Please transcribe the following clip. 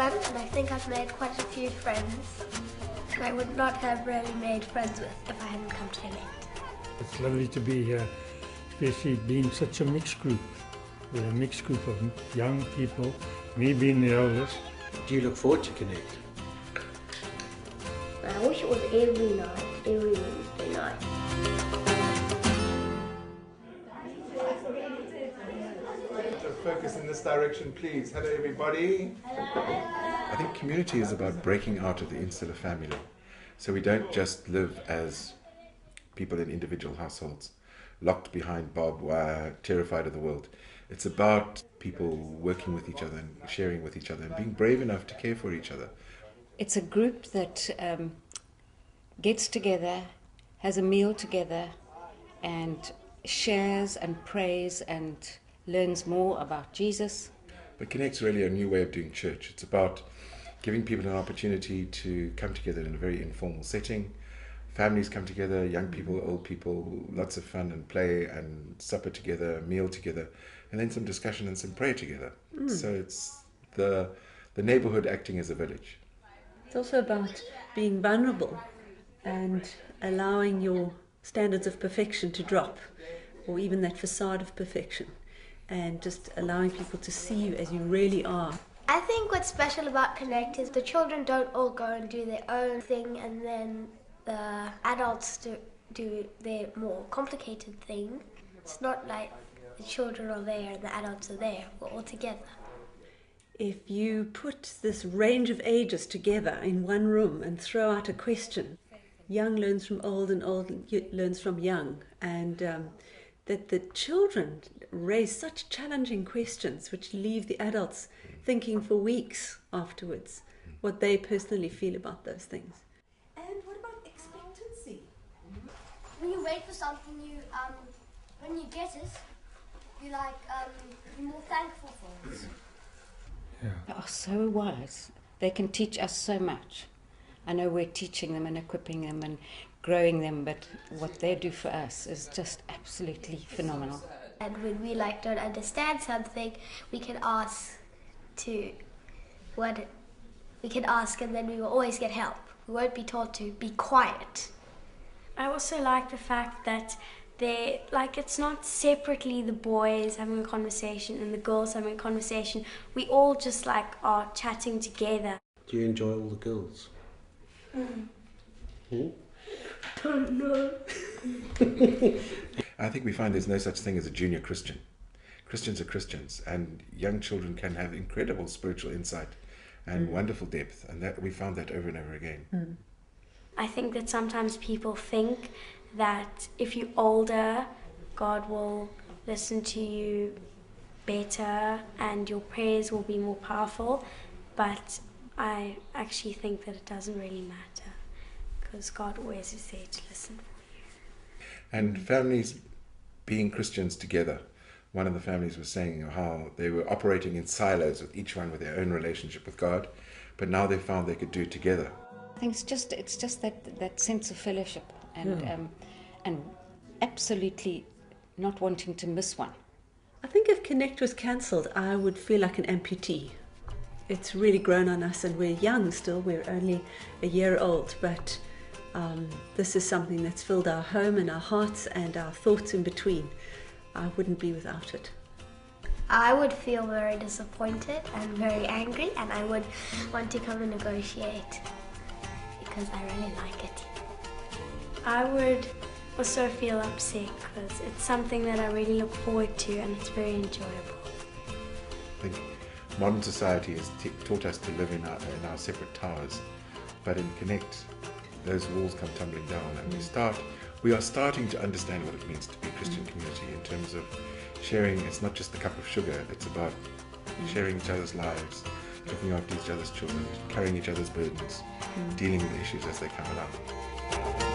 fun, and I think I've made quite a few friends I would not have really made friends with if I hadn't come to Connect. It's lovely to be here, especially being such a mixed group. We're a mixed group of young people, me being the oldest. Do you look forward to Connect? I wish it was every night, every Wednesday night. Focus in this direction, please. Hello, everybody. Hello. I think community is about breaking out of the insular family. So we don't just live as people in individual households, locked behind barbed wire, terrified of the world. It's about people working with each other and sharing with each other and being brave enough to care for each other. It's a group that gets together, has a meal together, and shares and prays and learns more about Jesus. But Connect's really a new way of doing church. It's about giving people an opportunity to come together in a very informal setting. Families come together, young people, old people, lots of fun and play and supper together, meal together, and then some discussion and some prayer together. So it's the neighborhood acting as a village. It's also about being vulnerable and allowing your standards of perfection to drop, or even that facade of perfection, and just allowing people to see you as you really are. I think what's special about Connect is the children don't all go and do their own thing and then the adults do their more complicated thing. It's not like the children are there and the adults are there. We're all together. If you put this range of ages together in one room and throw out a question, young learns from old and old learns from young, and that the children raise such challenging questions which leave the adults thinking for weeks afterwards what they personally feel about those things. And what about expectancy? When you wait for something, when you get it, you're more thankful for it. They are so wise. They can teach us so much. I know we're teaching them and equipping them and growing them, but what they do for us is just absolutely phenomenal. And when we don't understand something, we can ask and then we will always get help. We won't be told to be quiet. I also like the fact that it's not separately the boys having a conversation and the girls having a conversation. We all just are chatting together. Do you enjoy all the girls? Don't know. I think we find there's no such thing as a junior Christian. Christians are Christians, and young children can have incredible spiritual insight and wonderful depth, and that we found that over and over again. I think that sometimes people think that if you're older, God will listen to you better and your prayers will be more powerful, but I actually think that it doesn't really matter, because God always is there to listen for you. And families being Christians together. One of the families was saying how they were operating in silos, with each one with their own relationship with God, but now they found they could do it together. I think it's just that sense of fellowship and absolutely not wanting to miss one. I think if Connect was cancelled, I would feel like an amputee. It's really grown on us, and we're young still. We're only a year old, but this is something that's filled our home and our hearts and our thoughts in between. I wouldn't be without it. I would feel very disappointed and very angry, and I would want to come and negotiate because I really like it. I would also feel upset because it's something that I really look forward to and it's very enjoyable. I think modern society has taught us to live in our separate towers, but in Connect, those walls come tumbling down, and we are starting to understand what it means to be a Christian community in terms of sharing. It's not just the cup of sugar, it's about sharing each other's lives, looking after each other's children, carrying each other's burdens, dealing with the issues as they come along.